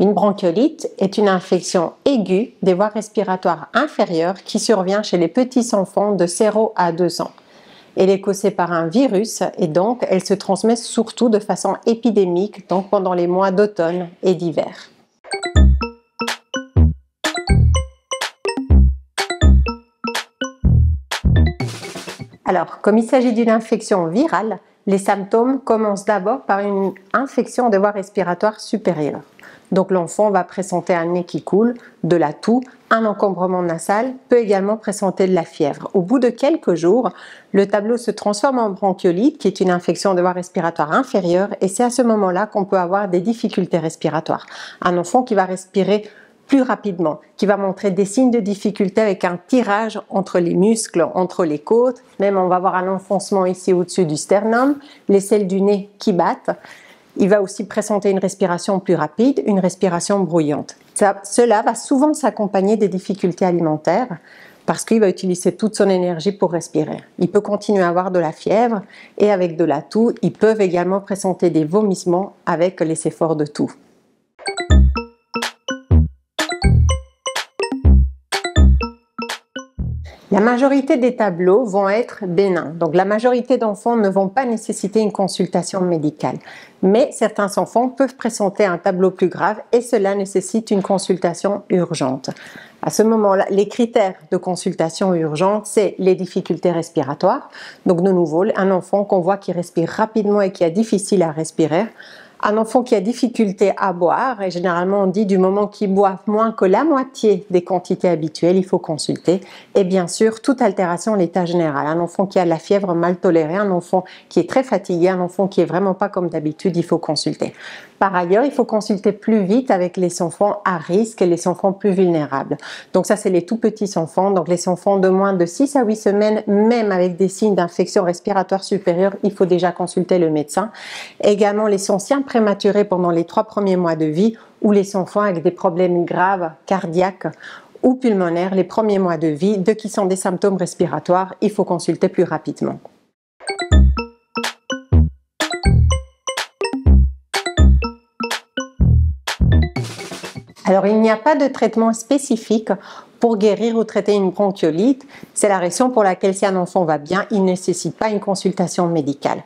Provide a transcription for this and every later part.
Une bronchiolite est une infection aiguë des voies respiratoires inférieures qui survient chez les petits enfants de 0 à 2 ans. Elle est causée par un virus et donc elle se transmet surtout de façon épidémique, donc pendant les mois d'automne et d'hiver. Alors, comme il s'agit d'une infection virale, les symptômes commencent d'abord par une infection des voies respiratoires supérieures. Donc l'enfant va présenter un nez qui coule, de la toux, un encombrement nasal, peut également présenter de la fièvre. Au bout de quelques jours, le tableau se transforme en bronchiolite, qui est une infection des voies respiratoires inférieures, et c'est à ce moment-là qu'on peut avoir des difficultés respiratoires. Un enfant qui va respirer plus rapidement, qui va montrer des signes de difficulté avec un tirage entre les muscles, entre les côtes, même on va avoir un enfoncement ici au-dessus du sternum, les selles du nez qui battent. Il va aussi présenter une respiration plus rapide, une respiration brouillante. Cela va souvent s'accompagner des difficultés alimentaires parce qu'il va utiliser toute son énergie pour respirer. Il peut continuer à avoir de la fièvre et avec de la toux, ils peuvent également présenter des vomissements avec les efforts de toux. La majorité des tableaux vont être bénins, donc la majorité d'enfants ne vont pas nécessiter une consultation médicale. Mais certains enfants peuvent présenter un tableau plus grave et cela nécessite une consultation urgente. À ce moment-là, les critères de consultation urgente, c'est les difficultés respiratoires. Donc de nouveau, un enfant qu'on voit qui respire rapidement et qui a difficile à respirer. Un enfant qui a difficulté à boire, et généralement on dit du moment qu'il boit moins que la moitié des quantités habituelles, il faut consulter. Et bien sûr, toute altération de l'état général. Un enfant qui a de la fièvre mal tolérée, un enfant qui est très fatigué, un enfant qui est vraiment pas comme d'habitude, il faut consulter. Par ailleurs, il faut consulter plus vite avec les enfants à risque et les enfants plus vulnérables. Donc ça, c'est les tout petits enfants. Donc les enfants de moins de 6 à 8 semaines, même avec des signes d'infection respiratoire supérieure, il faut déjà consulter le médecin. Également les anciens prématurés pendant les 3 premiers mois de vie ou les enfants avec des problèmes graves cardiaques ou pulmonaires les premiers mois de vie, dès qu'ils sont des symptômes respiratoires, il faut consulter plus rapidement. Alors, il n'y a pas de traitement spécifique pour guérir ou traiter une bronchiolite. C'est la raison pour laquelle si un enfant va bien, il ne nécessite pas une consultation médicale.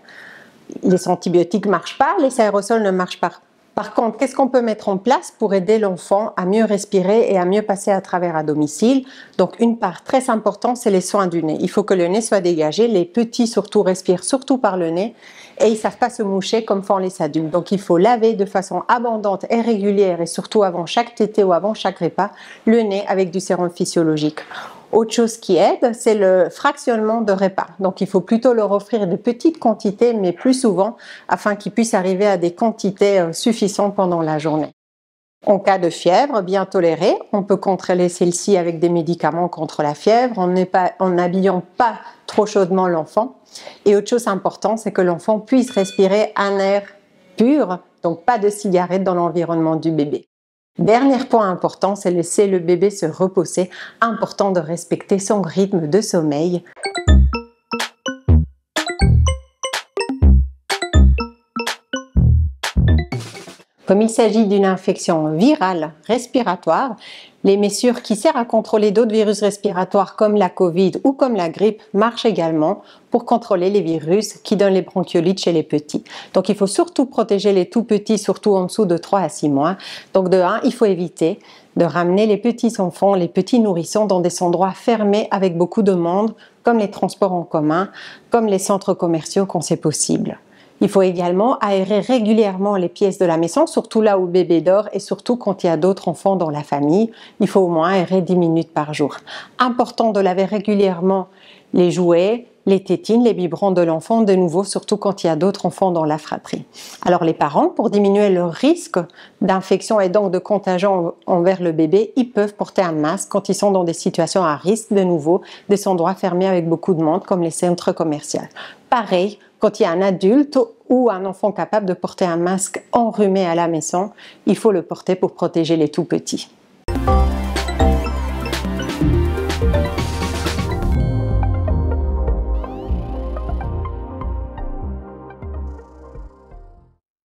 Les antibiotiques ne marchent pas, les aérosols ne marchent pas. Par contre, qu'est-ce qu'on peut mettre en place pour aider l'enfant à mieux respirer et à mieux passer à travers à domicile? Donc, une part très importante, c'est les soins du nez. Il faut que le nez soit dégagé. Les petits, surtout, respirent surtout par le nez et ils ne savent pas se moucher comme font les adultes. Donc, il faut laver de façon abondante et régulière et surtout avant chaque tétée ou avant chaque repas, le nez avec du sérum physiologique. Autre chose qui aide, c'est le fractionnement de repas. Donc, il faut plutôt leur offrir de petites quantités, mais plus souvent, afin qu'ils puissent arriver à des quantités suffisantes pendant la journée. En cas de fièvre bien tolérée, on peut contrôler celle-ci avec des médicaments contre la fièvre, en n'habillant pas trop chaudement l'enfant. Et autre chose importante, c'est que l'enfant puisse respirer un air pur, donc pas de cigarettes dans l'environnement du bébé. Dernier point important, c'est laisser le bébé se reposer. Important de respecter son rythme de sommeil. Comme il s'agit d'une infection virale respiratoire, les mesures qui servent à contrôler d'autres virus respiratoires comme la Covid ou comme la grippe marchent également pour contrôler les virus qui donnent les bronchiolites chez les petits. Donc il faut surtout protéger les tout petits, surtout en dessous de 3 à 6 mois. Donc de 1, il faut éviter de ramener les petits enfants, les petits nourrissons dans des endroits fermés avec beaucoup de monde, comme les transports en commun, comme les centres commerciaux quand c'est possible. Il faut également aérer régulièrement les pièces de la maison, surtout là où le bébé dort et surtout quand il y a d'autres enfants dans la famille. Il faut au moins aérer 10 minutes par jour. Important de laver régulièrement les jouets, les tétines, les biberons de l'enfant, de nouveau, surtout quand il y a d'autres enfants dans la fratrie. Alors les parents, pour diminuer le risque d'infection et donc de contagion envers le bébé, ils peuvent porter un masque quand ils sont dans des situations à risque, de nouveau, des endroits fermés avec beaucoup de monde, comme les centres commerciaux. Pareil, quand il y a un adulte ou un enfant capable de porter un masque enrhumé à la maison, il faut le porter pour protéger les tout petits.